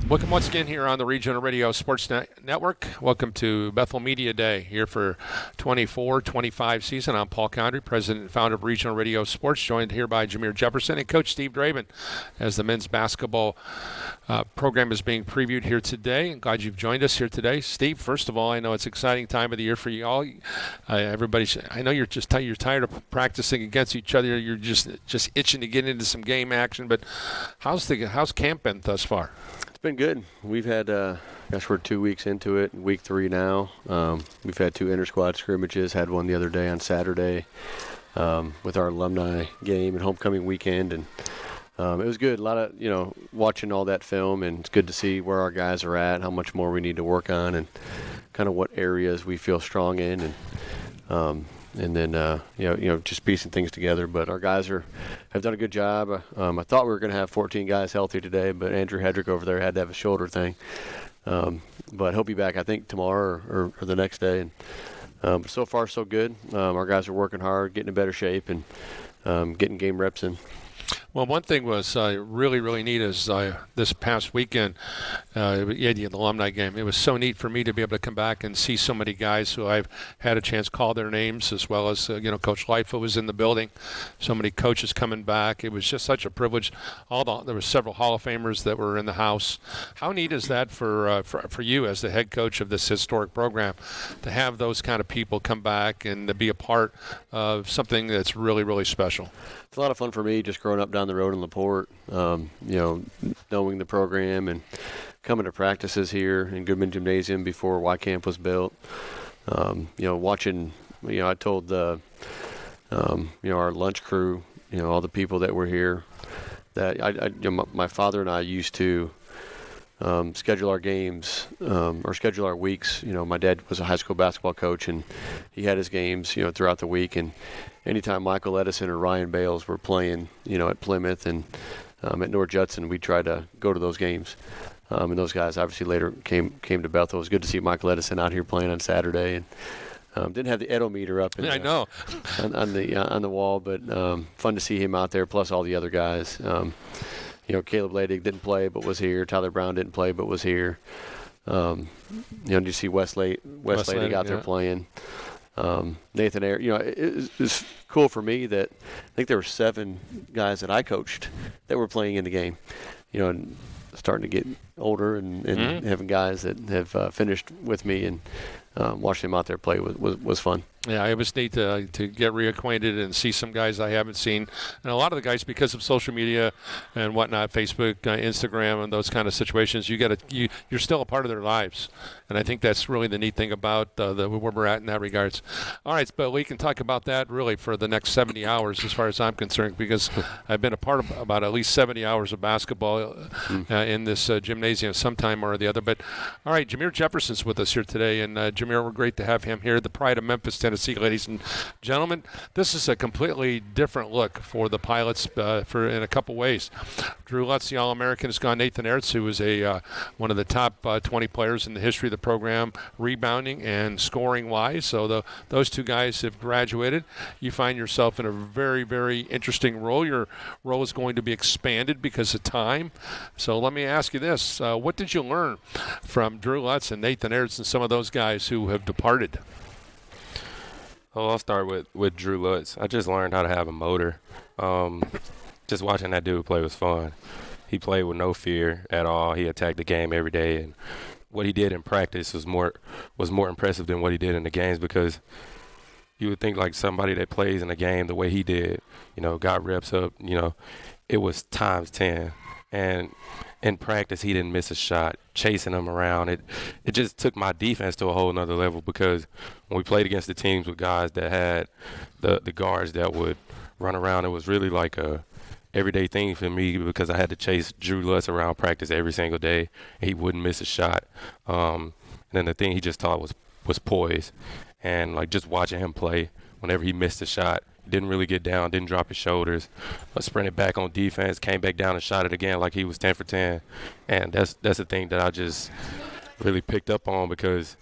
Welcome once again here on the Regional Radio Sports Network. Welcome to Bethel Media Day here for 24-25 season. I'm Paul Condry, president and founder of Regional Radio Sports, joined here by Jameir Jefferson and Coach Steve Drabyn as the men's basketball program is being previewed here today. I'm glad you've joined us here today. Steve, first of all, I know it's an exciting time of the year for you all. I know you're just you're tired of practicing against each other. You're just itching to get into some game action. But how's camp been thus far? It's been good. We've had, we're 2 weeks into it, week 3 now. We've had 2 inter-squad scrimmages, had one the other day on Saturday with our alumni game and homecoming weekend. And it was good. A lot of, watching all that film, and it's good to see where our guys are at, how much more we need to work on, and kind of what areas we feel strong in. And then, just piecing things together. But our guys have done a good job. I thought we were going to have 14 guys healthy today, but Andrew Hedrick over there had to have a shoulder thing. But he'll be back, I think, tomorrow or the next day. And so far, so good. Our guys are working hard, getting in better shape, and getting game reps in. Well, one thing was really, really neat is this past weekend, the alumni game. It was so neat for me to be able to come back and see so many guys who I've had a chance to call their names, as well as, Coach Lightfoot was in the building. So many coaches coming back. It was just such a privilege. There were several Hall of Famers that were in the house. How neat is that for you as the head coach of this historic program to have those kind of people come back and to be a part of something that's really, really special? It's a lot of fun for me just growing up down the road in LaPorte, knowing the program and coming to practices here in Goodman Gymnasium before Y Camp was built. Watching, I told our lunch crew, all the people that were here, that my father and I used to schedule our games or schedule our weeks. My dad was a high school basketball coach, and he had his games, throughout the week. And anytime Michael Edison or Ryan Bales were playing, at Plymouth and at North Judson, we tried to go to those games. And those guys obviously later came to Bethel. It was good to see Michael Edison out here playing on Saturday. And didn't have the Edometer up I know. on the wall, but fun to see him out there, plus all the other guys. Caleb Ladig didn't play but was here. Tyler Brown didn't play but was here. You see Wes Ladig out there playing. Nathan Ayer. It was cool for me that I think there were 7 guys that I coached that were playing in the game. And starting to get older and having guys that have finished with me and watching them out there play was fun. Yeah, it was neat to get reacquainted and see some guys I haven't seen. And a lot of the guys, because of social media and whatnot, Facebook, Instagram, and those kind of situations, you're still a part of their lives. And I think that's really the neat thing about where we're at in that regards. All right, but we can talk about that really for the next 70 hours as far as I'm concerned, because I've been a part of about at least 70 hours of basketball in this gymnasium sometime or the other. But, all right, Jameir Jefferson's with us here today. And, Jameir, we're great to have him here, the pride of Memphis, Tennessee. Ladies and gentlemen, this is a completely different look for the Pilots in a couple ways. Drew Lutz, the All-American, has gone. Nathan Ertz, who was one of the top 20 players in the history of the program, rebounding and scoring-wise. So those 2 guys have graduated. You find yourself in a very, very interesting role. Your role is going to be expanded because of time. So let me ask you this. What did you learn from Drew Lutz and Nathan Ertz and some of those guys who have departed? Oh, I'll start with Drew Lutz. I just learned how to have a motor. Just watching that dude play was fun. He played with no fear at all. He attacked the game every day, and what he did in practice was more impressive than what he did in the games, because you would think like somebody that plays in a game the way he did, got reps up, it was times 10. And in practice, he didn't miss a shot, chasing them around. It just took my defense to a whole nother level, because when we played against the teams with guys that had the guards that would run around, it was really like a everyday thing for me, because I had to chase Drew Lutz around practice every single day, and he wouldn't miss a shot. And then the thing he just taught was poise, and like just watching him play, whenever he missed a shot, didn't really get down, didn't drop his shoulders, sprinted back on defense, came back down and shot it again like he was 10 for 10. And that's the thing that I just really picked up on, because,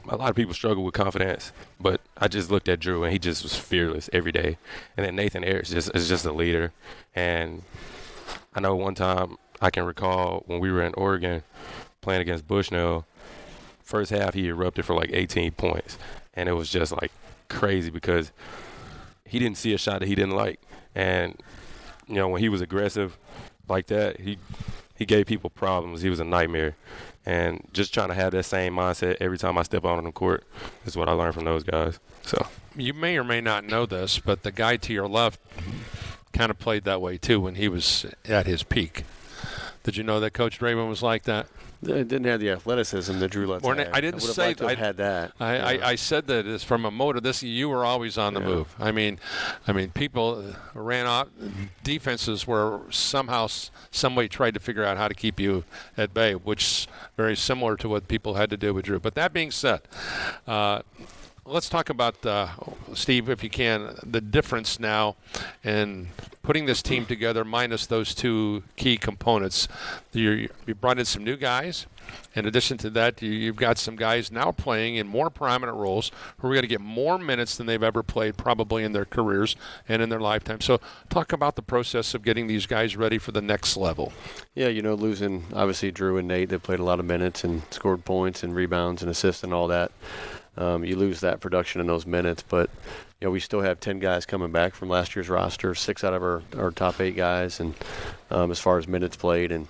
a lot of people struggle with confidence, but I just looked at Drew and he just was fearless every day. And then Nathan Ertz is just a leader. And I know one time I can recall when we were in Oregon playing against Bushnell, first half he erupted for like 18 points. And it was just like crazy because he didn't see a shot that he didn't like. And, you know, when he was aggressive like that, he gave people problems. He was a nightmare. And just trying to have that same mindset every time I step out on the court is what I learned from those guys. So you may or may not know this, but the guy to your left kind of played that way too when he was at his peak. Did you know that Coach Drabyn was like that? It didn't have the athleticism that Drew Lutz had. I didn't say that. I had that. I said that it's from a motor. You were always on the move. I mean, people ran off. Defenses were somehow, some way tried to figure out how to keep you at bay, which is very similar to what people had to do with Drew. But that being said, let's talk about, Steve, if you can, the difference now in putting this team together minus those two key components. You brought in some new guys. In addition to that, you've got some guys now playing in more prominent roles who are going to get more minutes than they've ever played probably in their careers and in their lifetime. So talk about the process of getting these guys ready for the next level. Yeah, losing, obviously, Drew and Nate, they played a lot of minutes and scored points and rebounds and assists and all that. You lose that production in those minutes, but we still have 10 guys coming back from last year's roster, 6 out of our top 8 guys, and as far as minutes played, and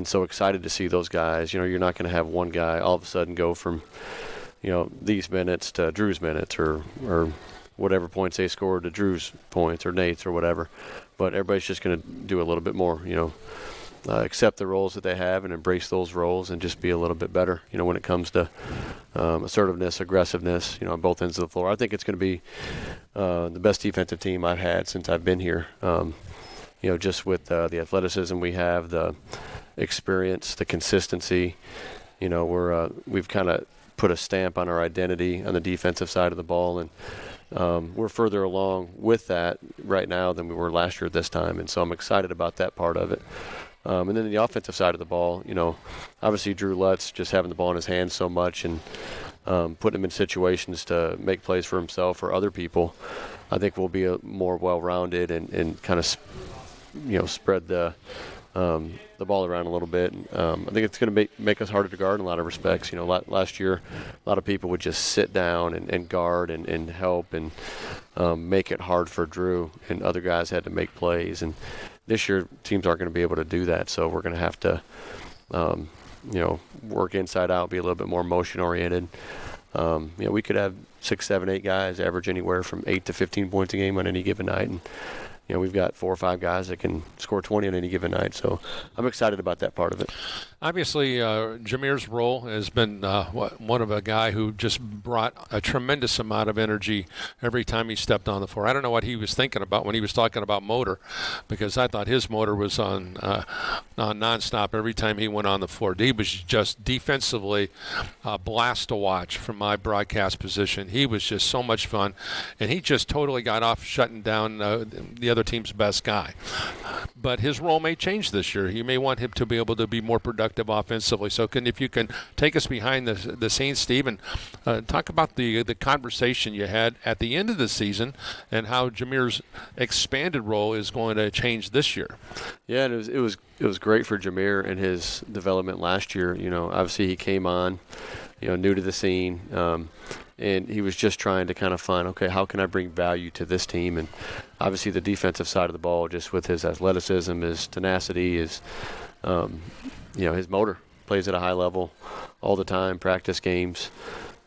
so excited to see those guys. You're not going to have one guy all of a sudden go from these minutes to Drew's minutes or whatever points they scored to Drew's points or Nate's or whatever, but everybody's just going to do a little bit more. Accept the roles that they have and embrace those roles and just be a little bit better, when it comes to assertiveness, aggressiveness, on both ends of the floor. I think it's going to be the best defensive team I've had since I've been here. Just with the athleticism we have, the experience, the consistency, we've kind of put a stamp on our identity on the defensive side of the ball, and we're further along with that right now than we were last year at this time, and so I'm excited about that part of it. And then the offensive side of the ball, obviously Drew Lutz just having the ball in his hands so much and putting him in situations to make plays for himself or other people, I think we'll be more well-rounded and kind of, spread the ball around a little bit. I think it's going to make us harder to guard in a lot of respects. Last year, a lot of people would just sit down and guard and help and make it hard for Drew, and other guys had to make plays. And this year, teams aren't going to be able to do that, so we're going to have to, work inside out, be a little bit more motion-oriented. We could have 6, 7, 8 guys average anywhere from 8 to 15 points a game on any given night, and we've got 4 or 5 guys that can score 20 on any given night, so I'm excited about that part of it. Obviously, Jameir's role has been one of a guy who just brought a tremendous amount of energy every time he stepped on the floor. I don't know what he was thinking about when he was talking about motor, because I thought his motor was on nonstop every time he went on the floor. He was just defensively a blast to watch from my broadcast position. He was just so much fun, and he just totally got off shutting down the other team's best guy. But his role may change this year. You may want him to be able to be more productive offensively. So if you can take us behind the scenes, Steve, and talk about the conversation you had at the end of the season and how Jameir's expanded role is going to change this year. Yeah, and it was great for Jameir in his development last year. Obviously he came on, new to the scene, and he was just trying to kind of find, okay, how can I bring value to this team? And obviously the defensive side of the ball, just with his athleticism, his tenacity, his motor, plays at a high level all the time, practice games.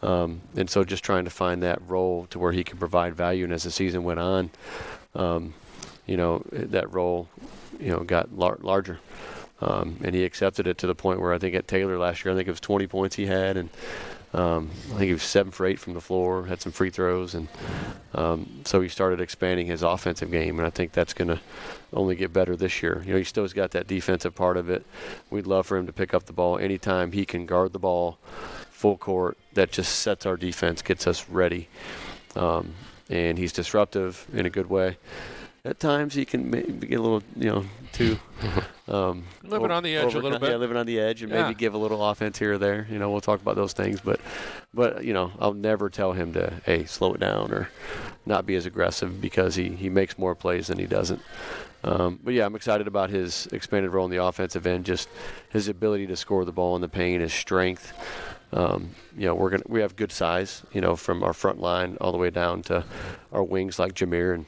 And so just trying to find that role to where he can provide value. And as the season went on, that role, got larger. And he accepted it to the point where I think at Taylor last year, I think it was 20 points he had, and I think he was 7 for 8 from the floor, had some free throws, and so he started expanding his offensive game, and I think that's going to only get better this year. He still has got that defensive part of it. We'd love for him to pick up the ball anytime he can guard the ball full court. That just sets our defense, gets us ready, and he's disruptive in a good way. at times he can maybe get a little, too living on the edge a little bit. Yeah, living on the edge, and maybe give a little offense here or there. We'll talk about those things, but I'll never tell him to, hey, slow it down or not be as aggressive, because he makes more plays than he doesn't. But yeah, I'm excited about his expanded role in the offensive end, just his ability to score the ball in the paint, his strength. We have good size, from our front line all the way down to our wings like Jameir, and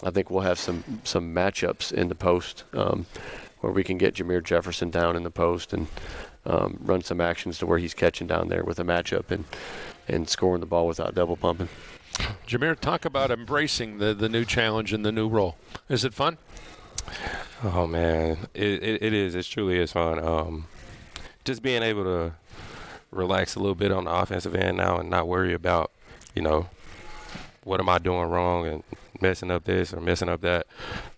I think we'll have some matchups in the post where we can get Jameir Jefferson down in the post and run some actions to where he's catching down there with a matchup and scoring the ball without double pumping. Jameir, talk about embracing the new challenge and the new role. Is it fun? Oh man, it is. It truly is fun. Just being able to relax a little bit on the offensive end now and not worry about, what am I doing wrong and messing up this or messing up that,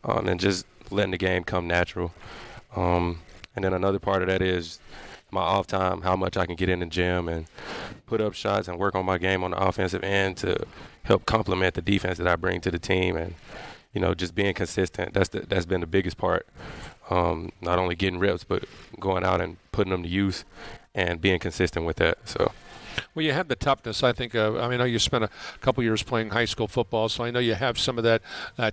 and just letting the game come natural. And then another part of that is my off time, how much I can get in the gym and put up shots and work on my game on the offensive end to help complement the defense that I bring to the team. And just being consistent. That's been the biggest part. Not only getting reps, but going out and putting them to use and being consistent with that. So. Well, you have the toughness, I think. I know you spent a couple years playing high school football, so I know you have some of that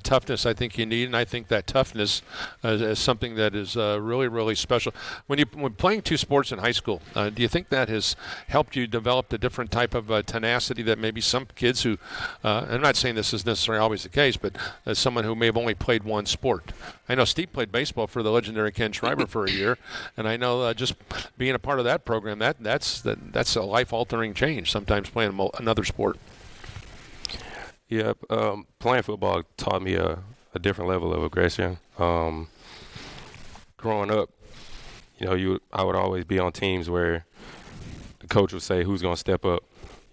toughness I think you need, and I think that toughness is something that is really, really special. When playing two sports in high school, do you think that has helped you develop a different type of tenacity that maybe some kids who, I'm not saying this is necessarily always the case, but as someone who may have only played one sport. I know Steve played baseball for the legendary Ken Schreiber for a year, and I know just being a part of that program, that's a life-altering change, sometimes playing another sport. Yeah, playing football taught me a different level of aggression. Growing up, I would always be on teams where the coach would say who's going to step up,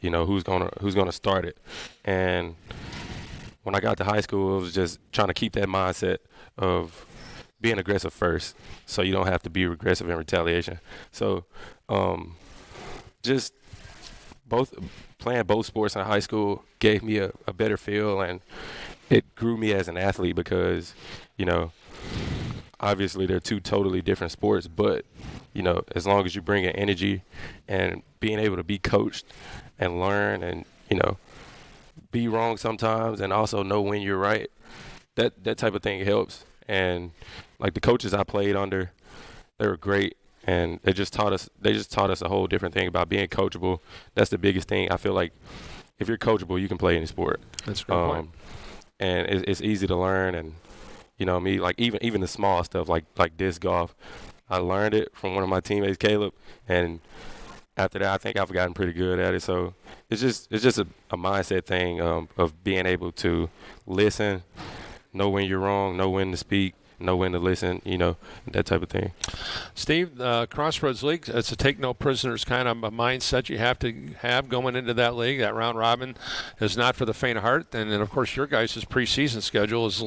who's going to start it. And when I got to high school, it was just trying to keep that mindset of being aggressive first, so you don't have to be aggressive in retaliation. So, just playing both sports in high school gave me a better feel, and it grew me as an athlete because, obviously they're two totally different sports, but, as long as you bring an energy and being able to be coached and learn and, be wrong sometimes and also know when you're right, that type of thing helps. And like the coaches I played under, they were great. And they just taught us a whole different thing about being coachable. That's the biggest thing. I feel like if you're coachable, you can play any sport. That's a great point. And it's easy to learn. And like even the small stuff like disc golf, I learned it from one of my teammates, Caleb. And after that, I think I've gotten pretty good at it. So it's just a mindset thing of being able to listen, know when you're wrong, know when to speak, know when to listen, that type of thing. Steve, Crossroads League, it's a take no prisoners kind of a mindset you have to have going into that league. That round robin is not for the faint of heart. And then, of course, your guys' preseason schedule is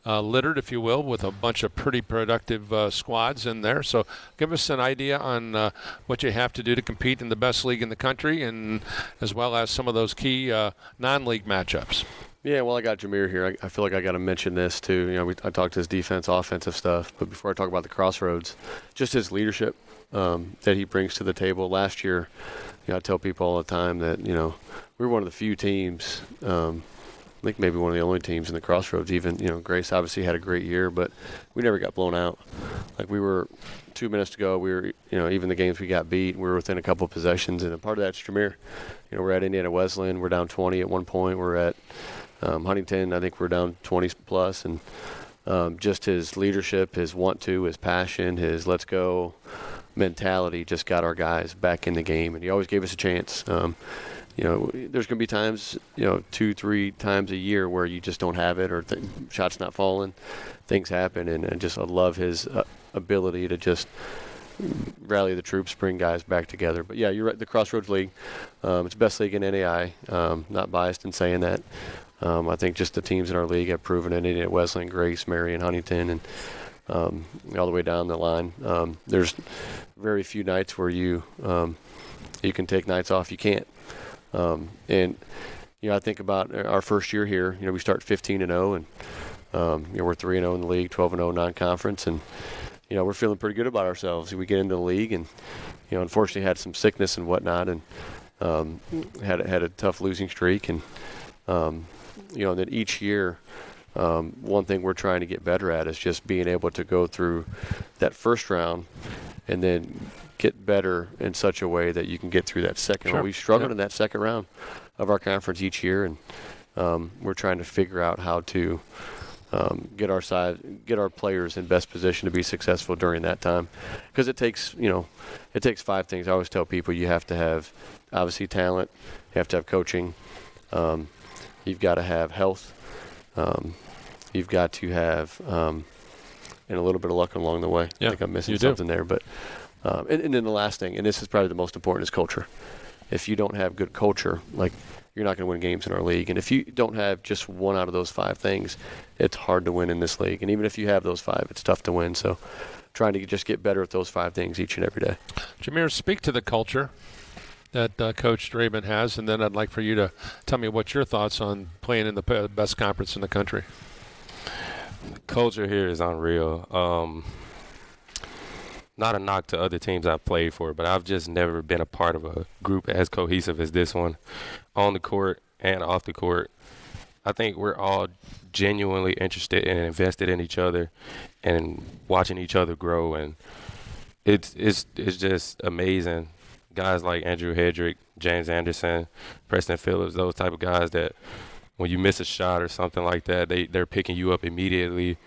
littered, if you will, with a bunch of pretty productive squads in there. So give us an idea on what you have to do to compete in the best league in the country, and as well as some of those key non-league matchups. Yeah, well, I got Jameir here. I feel like I got to mention this too. I talked his defense, offensive stuff, but before I talk about the Crossroads, just his leadership that he brings to the table. Last year, I tell people all the time that we were one of the few teams. I think maybe one of the only teams in the Crossroads. Even Grace obviously had a great year, but we never got blown out. Like we were 2 minutes to go. We were even the games we got beat, we were within a couple of possessions, and a part of that's Jameir. We're at Indiana Wesleyan. We're down 20 at one point. We're at Huntington, I think we're down 20 plus, and just his leadership, his want to, his passion, his let's go mentality just got our guys back in the game, and he always gave us a chance. There's going to be times, 2-3 times a year where you just don't have it, or shots not falling, things happen, and I love his ability to just rally the troops, bring guys back together. But yeah, you're right, the Crossroads League, it's the best league in NAI. Not biased in saying that. I think just the teams in our league have proven it. Indiana Wesleyan, Grace, Marion, Huntington, and all the way down the line. There's very few nights where you can take nights off. You can't. And I think about our first year here. We start 15-0, and We're 3-0 in the league, 12-0 non-conference, and we're feeling pretty good about ourselves. We get into the league, and unfortunately had some sickness and whatnot, and had a tough losing streak, and then each year, one thing we're trying to get better at is just being able to go through that first round and then get better in such a way that you can get through that second round. We struggled in that second round of our conference each year, and we're trying to figure out how to get our players in best position to be successful during that time, because it takes 5 things. I always tell people you have to have obviously talent, you have to have coaching, you've got to have health, you've got to have and a little bit of luck along the way. I think I'm missing something there, but and then the last thing, and this is probably the most important, is culture. If you don't have good culture, like, you're not going to win games in our league. And if you don't have just one out of those 5 things, it's hard to win in this league. And even if you have those 5, it's tough to win. So trying to just get better at those 5 things each and every day. Jameir, speak to the culture that Coach Drabyn has, and then I'd like for you to tell me what your thoughts on playing in the best conference in the country. The culture here is unreal. Not a knock to other teams I've played for, but I've just never been a part of a group as cohesive as this one, on the court and off the court. I think we're all genuinely interested and invested in each other and watching each other grow, and it's just amazing. Guys like Andrew Hedrick, James Anderson, Preston Phillips, those type of guys that when you miss a shot or something like that, they're picking you up immediately.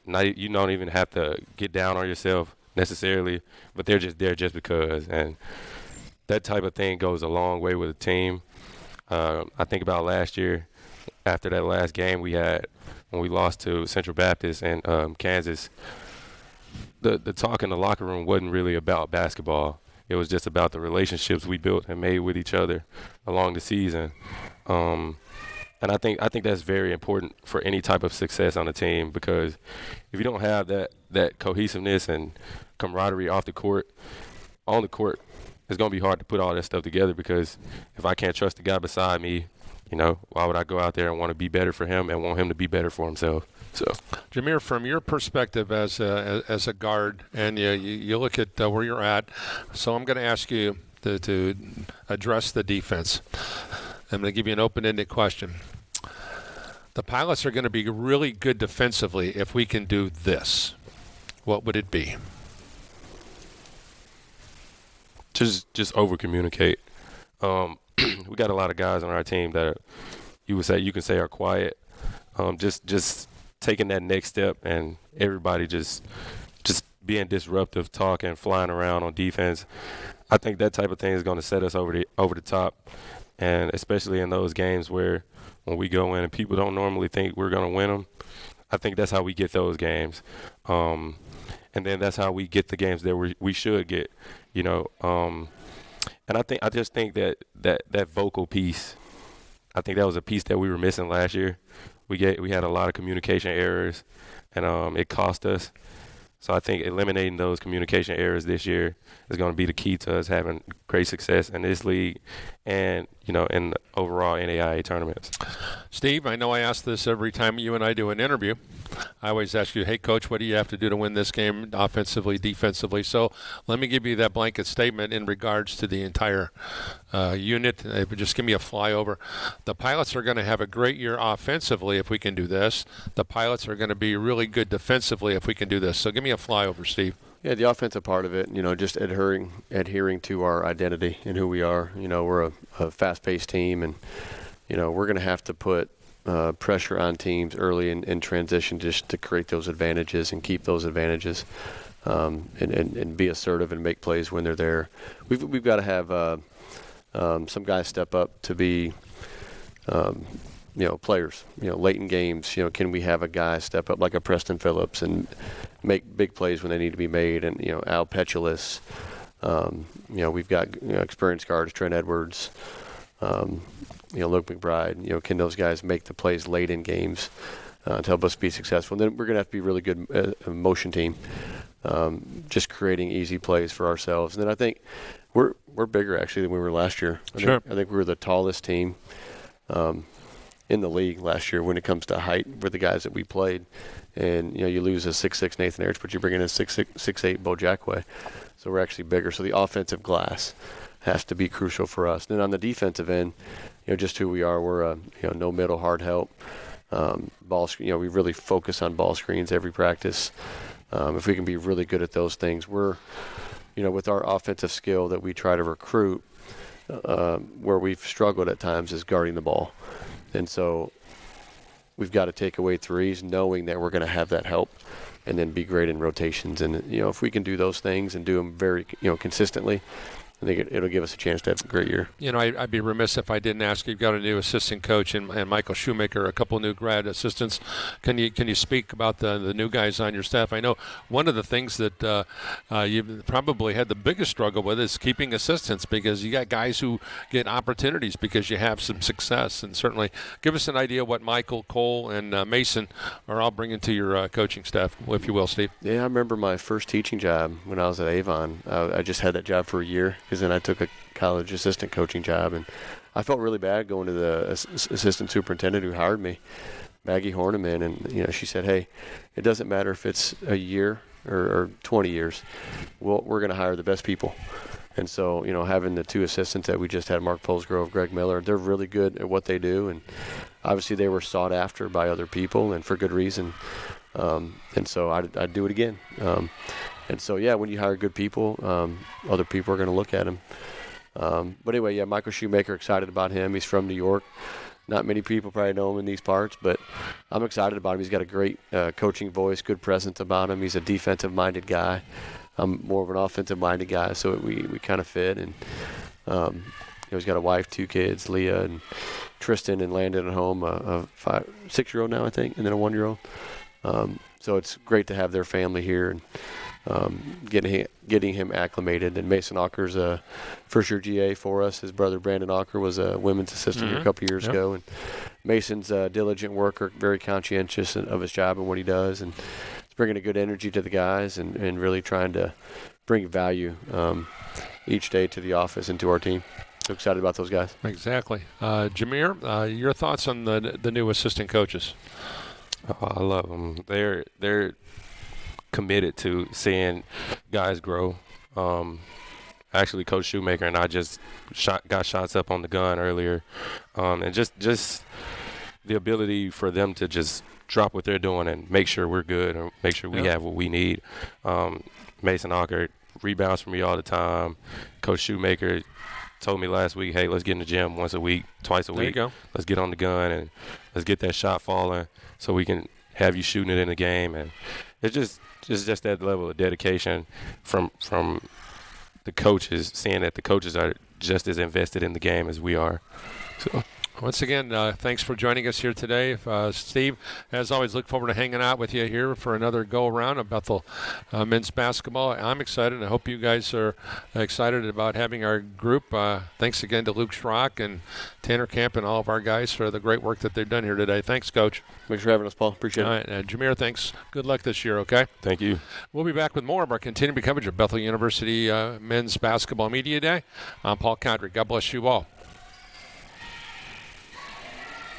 You don't even have to get down on yourself necessarily, but they're just there just because, and that type of thing goes a long way with a team. I think about last year, after that last game we had when we lost to Central Baptist in Kansas, the talk in the locker room wasn't really about basketball. It was just about the relationships we built and made with each other along the season. And I think that's very important for any type of success on a team, because if you don't have that cohesiveness and camaraderie off the court, on the court, it's going to be hard to put all that stuff together, because if I can't trust the guy beside me, why would I go out there and want to be better for him and want him to be better for himself? So, Jameir, from your perspective as a guard, and you look at where you're at, so I'm going to ask you to address the defense. I'm going to give you an open-ended question. The Pilots are going to be really good defensively if we can do this. What would it be? Just over-communicate. We got a lot of guys on our team that you can say are quiet. Just taking that next step, and everybody just being disruptive, talking, flying around on defense. I think that type of thing is going to set us over the top, and especially in those games when we go in and people don't normally think we're going to win them. I think that's how we get those games, and then that's how we get the games that we should get, And I just think that vocal piece, I think that was a piece that we were missing last year. We had a lot of communication errors, and it cost us. So I think eliminating those communication errors this year is going to be the key to us having great success in this league and, in the overall NAIA tournaments. Steve, I know I ask this every time you and I do an interview. I always ask you, hey, Coach, what do you have to do to win this game offensively, defensively? So let me give you that blanket statement in regards to the entire unit. Just give me a flyover. The Pilots are going to have a great year offensively if we can do this. The Pilots are going to be really good defensively if we can do this. So give me a flyover, Steve. Yeah, the offensive part of it, just adhering to our identity and who we are. We're a fast-paced team, and, we're going to have to put pressure on teams early in transition just to create those advantages and keep those advantages, and be assertive and make plays when they're there. We've got to have some guys step up to be players, late in games, can we have a guy step up like a Preston Phillips and make big plays when they need to be made? And, Al Petulus, we've got experienced guards, Trent Edwards, Luke McBride, can those guys make the plays late in games to help us be successful? And then we're going to have to be a really good motion team, just creating easy plays for ourselves. And then I think we're bigger actually than we were last year. I think we were the tallest team. in the league last year when it comes to height with the guys that we played. And, you lose a 6'6" Nathan Ayers, but you bring in a 6'8" Bo Jackway. So we're actually bigger. So the offensive glass has to be crucial for us. Then on the defensive end, just who we are, we're no middle, hard help. We really focus on ball screens every practice. If we can be really good at those things, we're, with our offensive skill that we try to recruit, where we've struggled at times is guarding the ball. And so we've got to take away threes knowing that we're going to have that help and then be great in rotations. And, if we can do those things and do them very, consistently, I think it'll give us a chance to have a great year. I'd be remiss if I didn't ask. You've got a new assistant coach and Michael Shoemaker, a couple new grad assistants. Can you speak about the new guys on your staff? I know one of the things that you've probably had the biggest struggle with is keeping assistants, because you got guys who get opportunities because you have some success. And certainly give us an idea what Michael, Cole, and Mason are all bringing to your coaching staff, if you will, Steve. Yeah, I remember my first teaching job when I was at Avon. I just had that job for a year, because then I took a college assistant coaching job, and I felt really bad going to the assistant superintendent who hired me, Maggie Horniman, and she said, "Hey, it doesn't matter if it's a year or 20 years. We're going to hire the best people." And so, having the two assistants that we just had, Mark Polsgrove, Greg Miller, they're really good at what they do, and obviously they were sought after by other people, and for good reason. And so I'd do it again. And so, when you hire good people, other people are going to look at him. But anyway, Michael Shoemaker, excited about him. He's from New York. Not many people probably know him in these parts, but I'm excited about him. He's got a great coaching voice, good presence about him. He's a defensive-minded guy. I'm more of an offensive-minded guy, so we kind of fit. And he's got a wife, 2 kids, Leah and Tristan, and Landon at home, a 6-year-old now, I think, and then a 1-year-old. So it's great to have their family here, and getting him acclimated. And Mason Ocker's a first-year GA for us. His brother Brandon Ocker was a women's assistant here a couple years ago. And Mason's a diligent worker, very conscientious of his job and what he does, and he's bringing a good energy to the guys and really trying to bring value each day to the office and to our team. So excited about those guys. Exactly. Jameir, your thoughts on the new assistant coaches? Oh, I love them. They're committed to seeing guys grow. Actually, Coach Shoemaker and I just got shots up on the gun earlier, and just the ability for them to just drop what they're doing and make sure we're good or make sure we have what we need. Mason Ocker rebounds for me all the time. Coach Shoemaker told me last week, "Hey, let's get in the gym once a week, twice a week. There you go. Let's get on the gun and let's get that shot falling so we can have you shooting it in the game." And it's just that level of dedication from the coaches, seeing that the coaches are just as invested in the game as we are. So. Once again, thanks for joining us here today. Steve, as always, look forward to hanging out with you here for another go-around of Bethel men's basketball. I'm excited. I hope you guys are excited about having our group. Thanks again to Luke Schrock and Tanner Camp and all of our guys for the great work that they've done here today. Thanks, Coach. Thanks for having us, Paul. Appreciate it. All right, Jameir, thanks. Good luck this year, okay? Thank you. We'll be back with more of our continuing coverage of Bethel University Men's Basketball Media Day. I'm Paul Condry. God bless you all.